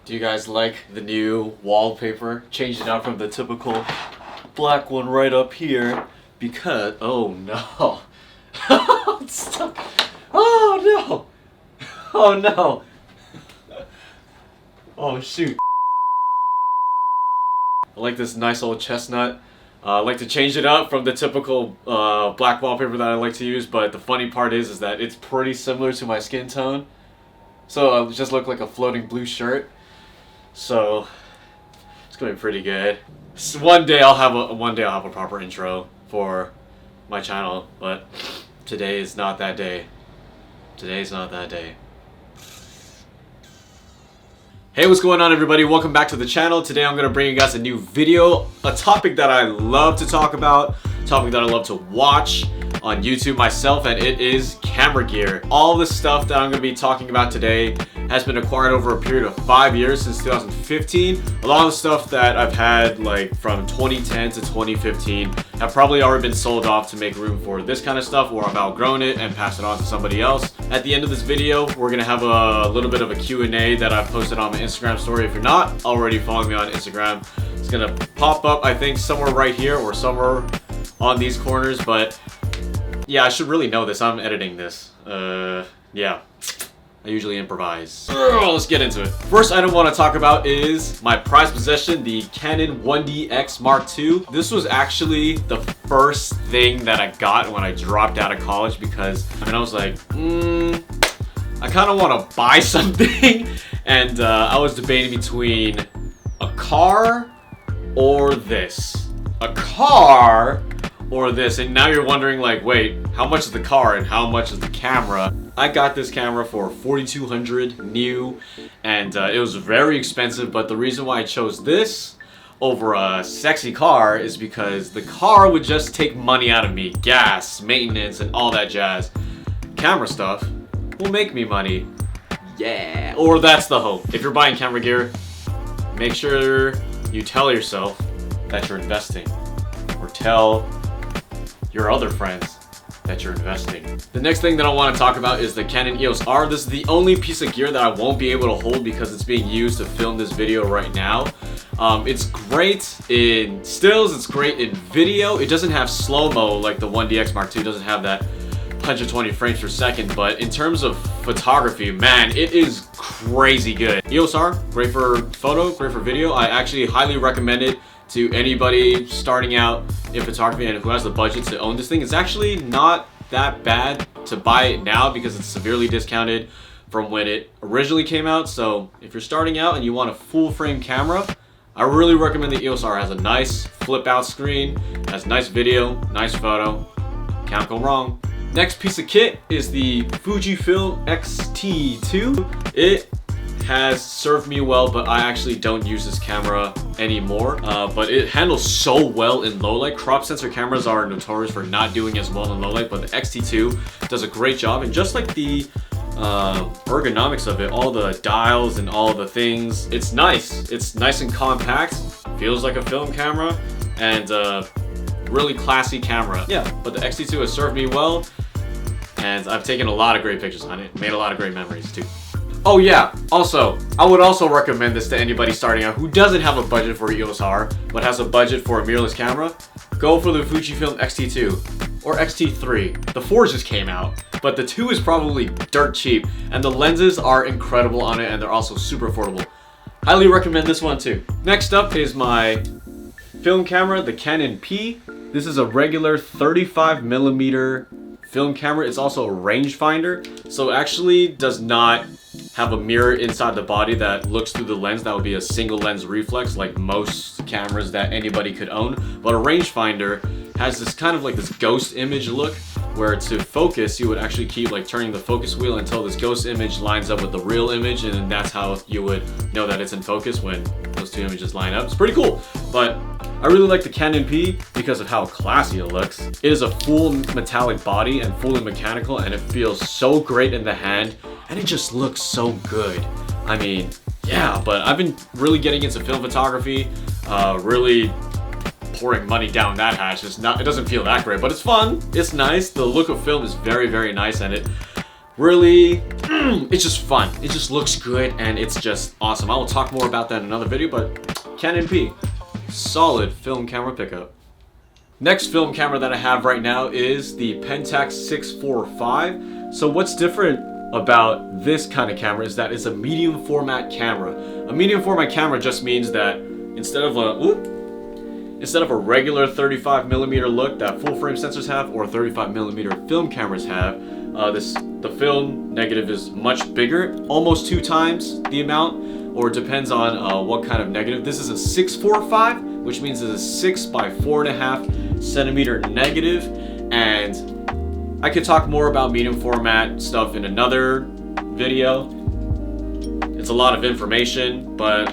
Do you guys like the new wallpaper? Changed it out from the typical black one right up here because, oh no. It's stuck. Oh no. Oh no. Oh shoot. I like this nice old chestnut. I like to change it up from the typical black wallpaper that I like to use, but the funny part is that it's pretty similar to my skin tone. So I just look like a floating blue shirt. So it's gonna be pretty good. So one day I'll have a proper intro for my channel, but today is not that day. Today's not that day. Hey, what's going on everybody? Welcome back to the channel. Today I'm gonna bring you guys a new video, a topic that I love to talk about, a topic that I love to watch on YouTube myself, and it is camera gear. All the stuff that I'm going to be talking about today has been acquired over a period of 5 years, since 2015. A lot of the stuff that I've had like from 2010 to 2015 have probably already been sold off to make room for this kind of stuff, or I've outgrown it and passed it on to somebody else. At the end of this video, we're going to have a little bit of a Q&A that I've posted on my Instagram story. If you're not already following me on Instagram, it's going to pop up, I think, somewhere right here or somewhere on these corners, but yeah, I should really know this. I'm editing this. Yeah. I usually improvise. Let's get into it. First item I want to talk about is my prized possession, the Canon 1DX Mark II. This was actually the first thing that I got when I dropped out of college because, I was like, I kind of want to buy something. And I was debating between a car or this. A car or this, and now you're wondering like, wait, how much is the car and how much is the camera? I got this camera for $4,200 new, and it was very expensive, but the reason why I chose this over a sexy car is because the car would just take money out of me, gas, maintenance, and all that jazz. Camera stuff will make me money. Yeah, or that's the hope. If you're buying camera gear, make sure you tell yourself that you're investing, or tell your other friends that you're investing. The next thing that I want to talk about is the Canon EOS R. This is the only piece of gear that I won't be able to hold because it's being used to film this video right now. It's great in stills, it's great in video. It doesn't have slow-mo like the 1DX Mark II, doesn't have that 120 frames per second, but in terms of photography, man, it is crazy good. EOS R, great for photo, great for video. I actually highly recommend it to anybody starting out in photography and who has the budget to own this thing. It's actually not that bad to buy it now because it's severely discounted from when it originally came out. So if you're starting out and you want a full frame camera, I really recommend the EOS R. It has a nice flip out screen, has nice video, nice photo, can't go wrong. Next piece of kit is the FUJIFILM X-T2. It has served me well, but I actually don't use this camera anymore. But it handles so well in low light. Crop sensor cameras are notorious for not doing as well in low light, but the X-T2 does a great job. And just like the ergonomics of it, all the dials and all the things, it's nice. It's nice and compact, feels like a film camera, and really classy camera. Yeah, but the X-T2 has served me well, and I've taken a lot of great pictures on it, made a lot of great memories too. Oh yeah, also, I would also recommend this to anybody starting out who doesn't have a budget for EOS R, but has a budget for a mirrorless camera. Go for the FUJIFILM X-T2 or X-T3. The 4 just came out, but the 2 is probably dirt cheap, and the lenses are incredible on it, and they're also super affordable. Highly recommend this one too. Next up is my film camera, the Canon P. This is a regular 35mm film camera. It's also a rangefinder, so it actually does not have a mirror inside the body that looks through the lens. That would be a single lens reflex like most cameras that anybody could own. But a rangefinder has this kind of like this ghost image look, where to focus you would actually keep like turning the focus wheel until this ghost image lines up with the real image, and then that's how you would know that it's in focus, when those two images line up. It's pretty cool. But I really like the Canon P because of how classy it looks. It is a full metallic body and fully mechanical, and it feels so great in the hand, and it just looks so good. I mean, yeah, but I've been really getting into film photography, really pouring money down that hatch. It doesn't feel that great, but it's fun, it's nice. The look of film is very, very nice, and really, it's just fun. It just looks good and it's just awesome. I will talk more about that in another video, but Canon P, solid film camera pickup. Next film camera that I have right now is the PENTAX 645. So what's different about this kind of camera is that it's a medium format camera. A medium format camera just means that instead of a regular 35mm look that full frame sensors have or 35mm film cameras have, the film negative is much bigger, almost 2 times the amount, or it depends on what kind of negative. This is a 645, which means it's a 6 by 4.5 centimeter negative, and I could talk more about medium format stuff in another video. It's a lot of information, but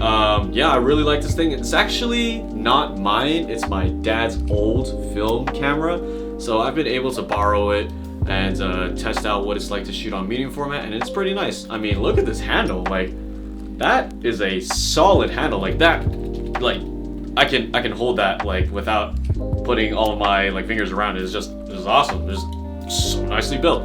yeah, I really like this thing. It's actually not mine, it's my dad's old film camera, so I've been able to borrow it and test out what it's like to shoot on medium format, and it's pretty nice. I mean, look at this handle. Like, that is a solid handle. Like that, like I can hold that like without putting all of my like fingers around it. It's just awesome. It's so nicely built.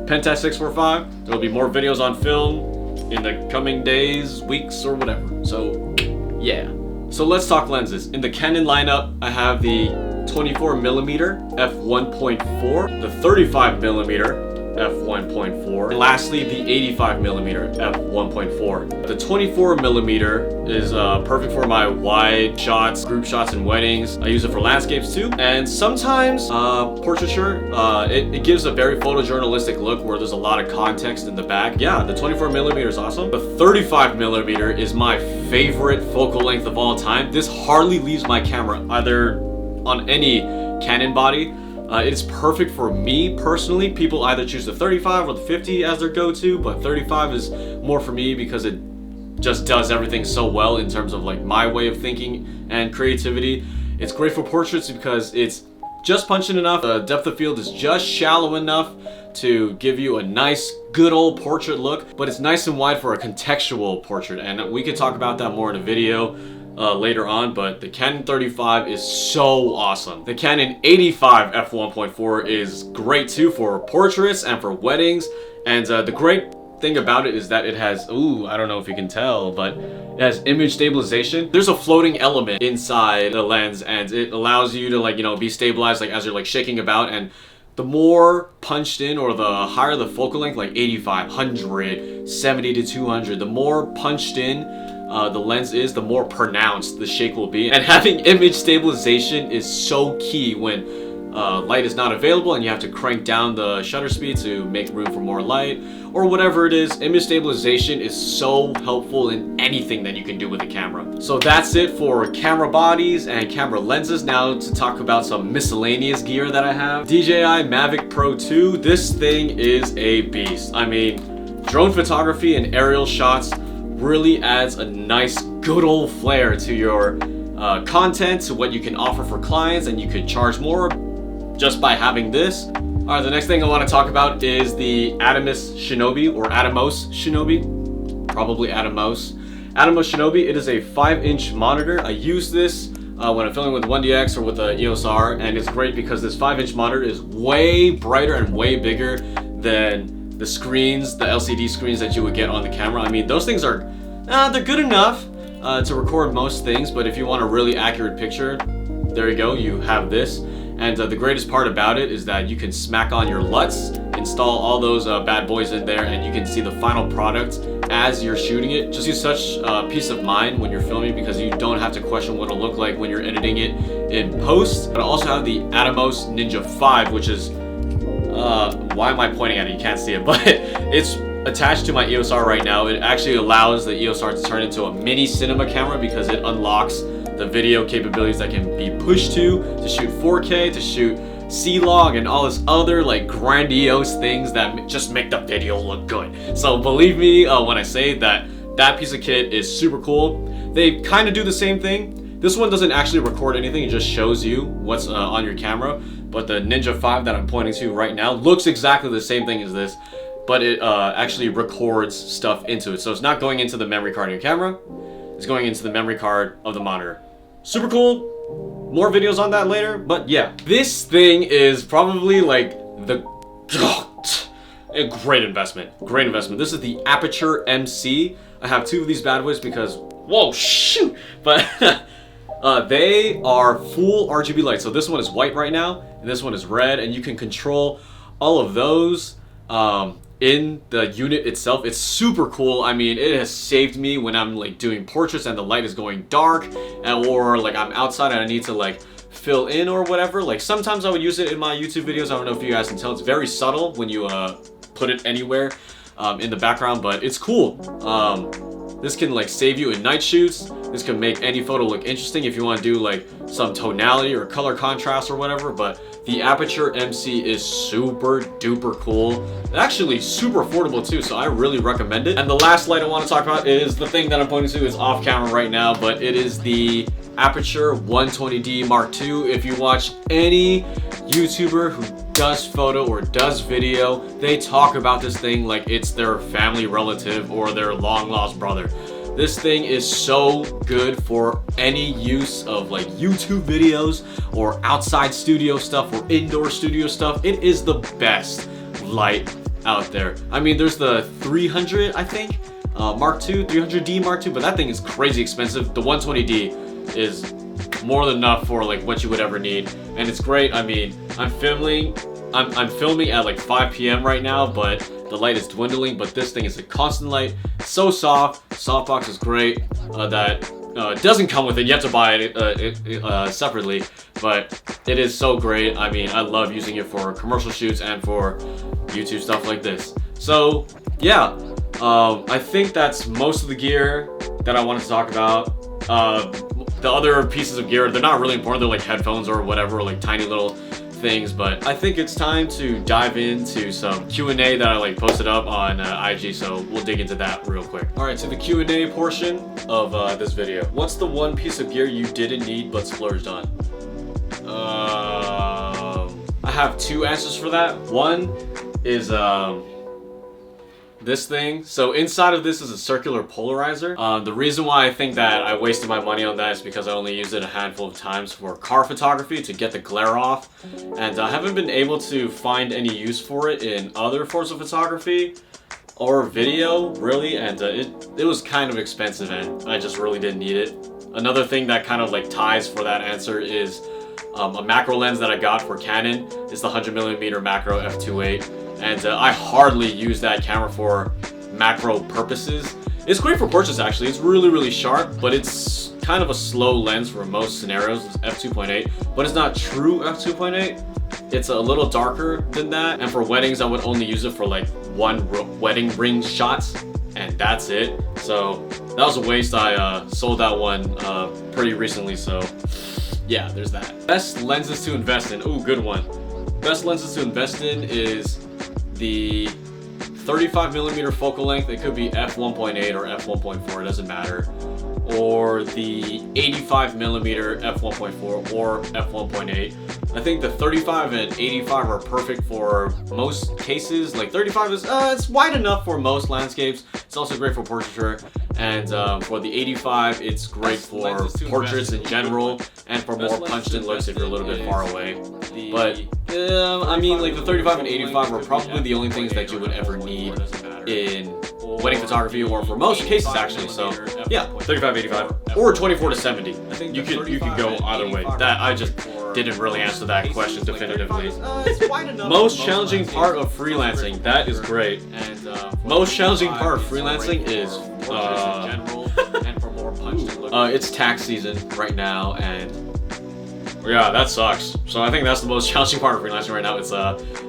PENTAX 645. There will be more videos on film in the coming days, weeks, or whatever. So yeah. So let's talk lenses. In the Canon lineup, I have the 24mm f1.4, the 35mm f1.4, and lastly the 85mm f1.4. The 24mm is perfect for my wide shots, group shots, and weddings. I use it for landscapes too, and sometimes portraiture. It gives a very photojournalistic look where there's a lot of context in the back. Yeah, the 24mm is awesome. The 35mm is my favorite focal length of all time. This hardly leaves my camera either on any Canon body. It's perfect for me personally. People either choose the 35 or the 50 as their go-to, but 35 is more for me because it just does everything so well in terms of like my way of thinking and creativity. It's great for portraits because it's just punching enough. The depth of field is just shallow enough to give you a nice, good old portrait look, but it's nice and wide for a contextual portrait, and we could talk about that more in a video later on. But the Canon 35 is so awesome. The Canon 85 f1.4 is great too for portraits and for weddings, and the great thing about it is that it has, I don't know if you can tell, but it has image stabilization. There's a floating element inside the lens, and it allows you to, like, you know, be stabilized like as you're like shaking about. And the more punched in, or the higher the focal length, like 85, 100, 70 to 200, the more punched in the lens is, the more pronounced the shake will be. And having image stabilization is so key when light is not available and you have to crank down the shutter speed to make room for more light, or whatever it is. Image stabilization is so helpful in anything that you can do with a camera. So that's it for camera bodies and camera lenses. Now to talk about some miscellaneous gear that I have. DJI Mavic Pro 2. This thing is a beast. I mean, drone photography and aerial shots really adds a nice good old flair to your content, to what you can offer for clients, and you could charge more just by having this. Alright, the next thing I want to talk about is the Atomos Shinobi, or Atomos Shinobi. Probably Atomos. Atomos Shinobi, it is a 5-inch monitor. I use this when I'm filming with 1DX or with the EOS R, and it's great because this 5-inch monitor is way brighter and way bigger than the screens, the LCD screens that you would get on the camera. I mean, those things are, they're good enough to record most things, but if you want a really accurate picture, there you go, you have this. And the greatest part about it is that you can smack on your LUTs, install all those bad boys in there, and you can see the final product as you're shooting it. Just use such peace of mind when you're filming, because you don't have to question what it'll look like when you're editing it in post. But I also have the Atomos Ninja 5, which is, why am I pointing at it? You can't see it, but it's attached to my EOS R right now. It actually allows the EOS R to turn into a mini cinema camera because it unlocks the video capabilities that can be pushed to shoot 4K, to shoot C-Log, and all this other like grandiose things that just make the video look good. So believe me when I say that that piece of kit is super cool. They kind of do the same thing. This one doesn't actually record anything, it just shows you what's on your camera. But the Ninja 5 that I'm pointing to right now looks exactly the same thing as this, but it actually records stuff into it. So it's not going into the memory card of your camera, it's going into the memory card of the monitor. Super cool. More videos on that later, but yeah. This thing is probably like the A great investment. Great investment. This is the APUTURE MC. I have two of these bad boys because, whoa, shoot! But they are full RGB lights. So this one is white right now, and this one is red, and you can control all of those in the unit itself. It's super cool. I mean, it has saved me when I'm like doing portraits and the light is going dark, or like I'm outside and I need to like fill in or whatever. Like sometimes I would use it in my YouTube videos. I don't know if you guys can tell. It's very subtle when you put it anywhere in the background, but it's cool. This can like save you in night shoots. This can make any photo look interesting if you want to do like some tonality or color contrast or whatever. But the APUTURE MC is super duper cool. Actually super affordable too, so I really recommend it. And the last light I want to talk about is the thing that I'm pointing to is off camera right now, but it is the APUTURE 120D Mark II. If you watch any YouTuber who does photo or does video, they talk about this thing like it's their family relative or their long lost brother. This thing is so good for any use of like YouTube videos or outside studio stuff or indoor studio stuff. It is the best light out there. I mean, there's the 300, I think, Mark II, 300D Mark II, but that thing is crazy expensive. The 120D is more than enough for like what you would ever need, and it's great. I mean, I'm filming at like 5 p.m. right now, but the light is dwindling, but this thing is a constant light. So soft. Softbox is great. That doesn't come with it. You have to buy it separately, but it is so great. I mean, I love using it for commercial shoots and for YouTube stuff like this. So yeah, I think that's most of the gear that I wanted to talk about. The other pieces of gear, they're not really important. They're like headphones or whatever, like tiny little things, but I think it's time to dive into some Q&A that I like posted up on IG, so we'll dig into that real quick. All right, so the Q&A portion of this video. What's the one piece of gear you didn't need but splurged on? I have two answers for that. One is this thing. So inside of this is a circular polarizer. The reason why I think that I wasted my money on that is because I only used it a handful of times for car photography to get the glare off, and I haven't been able to find any use for it in other forms of photography or video really, and it was kind of expensive and I just really didn't need it. Another thing that kind of like ties for that answer is a macro lens that I got for Canon. It's the 100mm macro f2.8. And I hardly use that camera for macro purposes. It's great for portraits actually. It's really sharp, but it's kind of a slow lens for most scenarios. It's f2.8, but it's not true f2.8. It's a little darker than that. And for weddings, I would only use it for like one wedding ring shots, and that's it. So that was a waste. I sold that one pretty recently, so yeah, there's that. Best lenses to invest in. Ooh, good one. Best lenses to invest in is the 35mm focal length. It could be f1.8 or f1.4, it doesn't matter, or the 85mm f1.4 or f1.8. I think the 35 and 85 are perfect for most cases. Like 35 is it's wide enough for most landscapes. It's also great for portraiture, and for the 85 it's great for portraits in general and for more punched in looks if you're a little bit far away. But I mean, like the 35 and 85 are probably the only things that you would ever need in wedding photography, or for most cases actually. So yeah, 35, 85, or 24 to 70. I think you could go either way. That I just didn't really answer that question definitively. Most challenging part of freelancing. That is great. Most challenging part of freelancing is it's tax season right now, and yeah, that sucks. So I think that's the most challenging part of freelancing right now. It's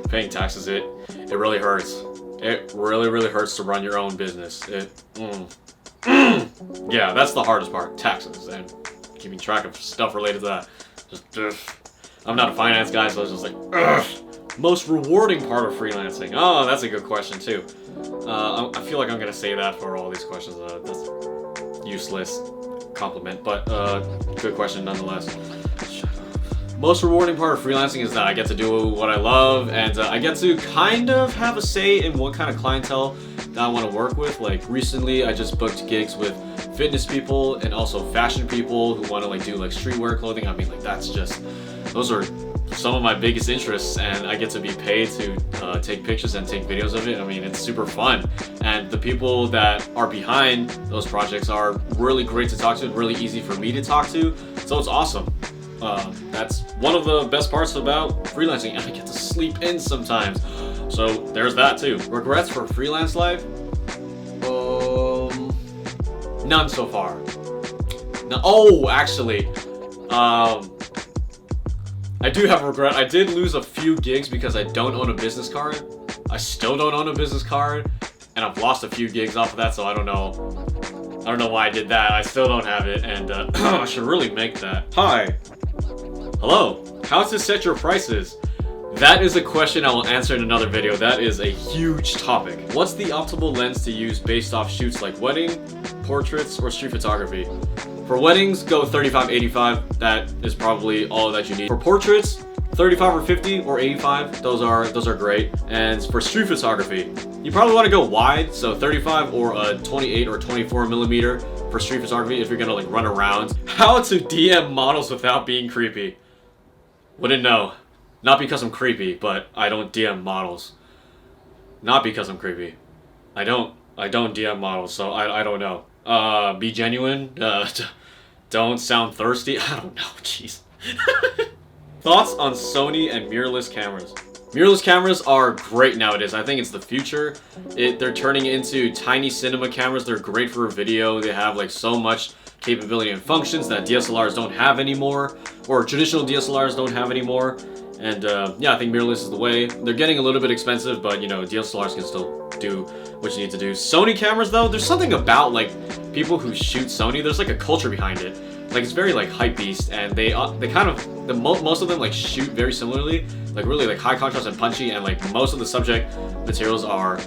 paying taxes. It really hurts. It really hurts to run your own business. Yeah, that's the hardest part, taxes, and keeping track of stuff related to that. I'm not a finance guy, so I was just like, most rewarding part of freelancing. Oh, that's a good question too. I feel like I'm gonna say that for all these questions. That's useless compliment, but good question nonetheless. Most rewarding part of freelancing is that I get to do what I love, and I get to kind of have a say in what kind of clientele that I want to work with. Like recently, I just booked gigs with fitness people and also fashion people who want to like do like streetwear clothing. I mean, like that's just, those are some of my biggest interests, and I get to be paid to take pictures and take videos of it. I mean, it's super fun, and the people that are behind those projects are really great to talk to, really easy for me to talk to, so it's awesome. That's one of the best parts about freelancing, and I get to sleep in sometimes, so there's that too. Regrets for freelance life? None so far. No, oh, actually, I do have a regret. I did lose a few gigs because I don't own a business card. I still don't own a business card, and I've lost a few gigs off of that, so I don't know why I did that. I still don't have it, and I should really make that. Hi. Hello. How to set your prices? That is a question I will answer in another video. That is a huge topic. What's the optimal lens to use based off shoots like wedding, portraits, or street photography? For weddings, go 35-85. That is probably all that you need. For portraits, 35 or 50 or 85. Those are great. And for street photography, you probably want to go wide, so 35 or a 28 or 24 millimeter for street photography if you're gonna like run around. How to DM models without being creepy? Wouldn't know. Not because I'm creepy, but I don't DM models. Not because I'm creepy. I don't DM models, so I don't know. Be genuine. Don't sound thirsty. I don't know. Jeez. Thoughts on Sony and mirrorless cameras? Mirrorless cameras are great nowadays. I think it's the future. They're turning into tiny cinema cameras. They're great for video. They have like so much capability and functions that DSLRs don't have anymore, or traditional DSLRs don't have anymore. And yeah, I think mirrorless is the way. They're getting a little bit expensive, but you know, DSLRs can still do what you need to do. Sony cameras though, there's something about like people who shoot Sony, there's like a culture behind it. Like it's very like hypebeast, and they kind of, most of them like shoot very similarly, like really like high contrast and punchy, and like most of the subject materials are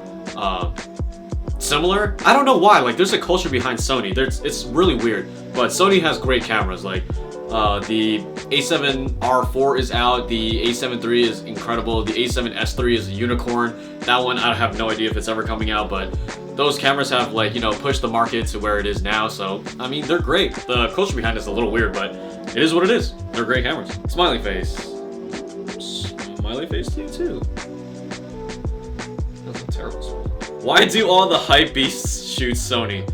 similar. I don't know why, like there's a culture behind Sony. It's really weird, but Sony has great cameras. Like the A7R4 is out, the A7 III is incredible, the A7S III is a unicorn. That one, I have no idea if it's ever coming out, but those cameras have like, you know, pushed the market to where it is now, so I mean, they're great. The culture behind it is a little weird, but it is what it is. They're great cameras. Smiley face. Smiley face to you too. That's a terrible smile. Why do all the hypebeasts shoot Sony?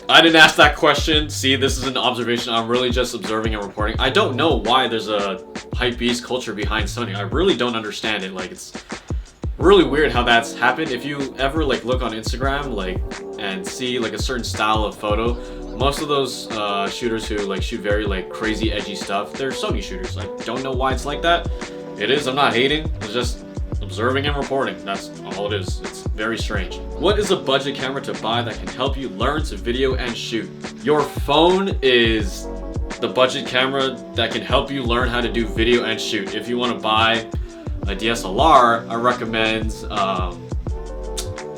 I didn't ask that question. See, this is an observation. I'm really just observing and reporting. I don't know why there's a hypebeast culture behind Sony. I really don't understand it. Like, it's really weird how that's happened. If you ever like look on Instagram like and see like a certain style of photo, most of those shooters who like shoot very like crazy edgy stuff, they're Sony shooters. I don't know why it's like that. It is. I'm not hating. It's just observing and reporting. That's all it is. It's very strange. What is a budget camera to buy that can help you learn to video and shoot? Your phone is the budget camera that can help you learn how to do video and shoot. If you want to buy a DSLR, I recommend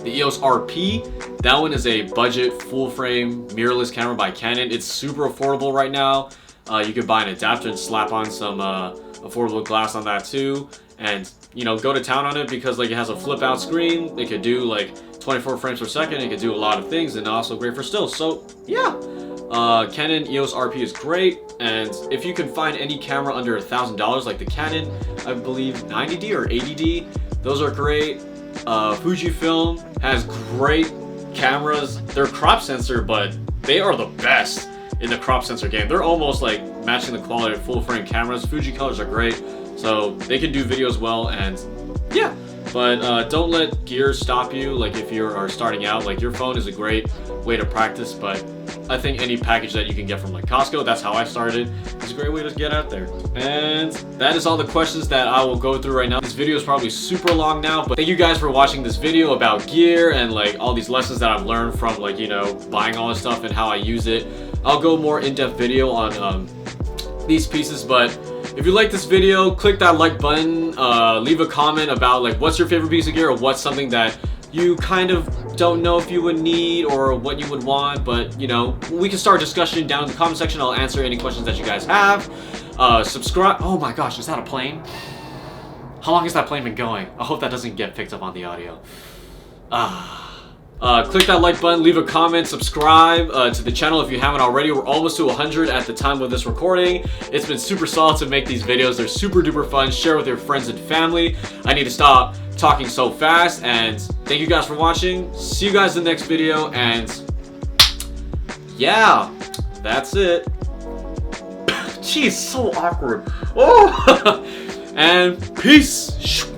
the EOS RP. That one is a budget full frame mirrorless camera by Canon. It's super affordable right now. You can buy an adapter and slap on some affordable glass on that too, and you know, go to town on it because like it has a flip out screen. It could do like 24 frames per second. It could do a lot of things, and also great for stills. So yeah, Canon EOS RP is great, and if you can find any camera under $1,000, like the Canon, I believe 90D or 80D, those are great. Fujifilm has great cameras. They're crop sensor, but they are the best in the crop sensor game. They're almost like matching the quality of full frame cameras. Fuji colors are great, so they can do video as well. And yeah, but don't let gear stop you. Like if you are starting out, like your phone is a great way to practice, but I think any package that you can get from like Costco, that's how I started, is a great way to get out there. And that is all the questions that I will go through right now. This video is probably super long now, but thank you guys for watching this video about gear and like all these lessons that I've learned from like, you know, buying all this stuff and how I use it. I'll go more in-depth video on these pieces, but if you like this video, click that like button, leave a comment about like what's your favorite piece of gear, or what's something that you kind of don't know if you would need or what you would want, but you know, we can start a discussion down in the comment section. I'll answer any questions that you guys have. Subscribe. Oh my gosh, is that a plane? How long has that plane been going? I hope that doesn't get picked up on the audio. Click that like button, leave a comment, subscribe to the channel if you haven't already. We're almost to 100 at the time of this recording. It's been super solid to make these videos. They're super duper fun. Share with your friends and family. I need to stop talking so fast, and thank you guys for watching. See you guys in the next video, and yeah, that's it. Jeez, so awkward. Oh, and peace.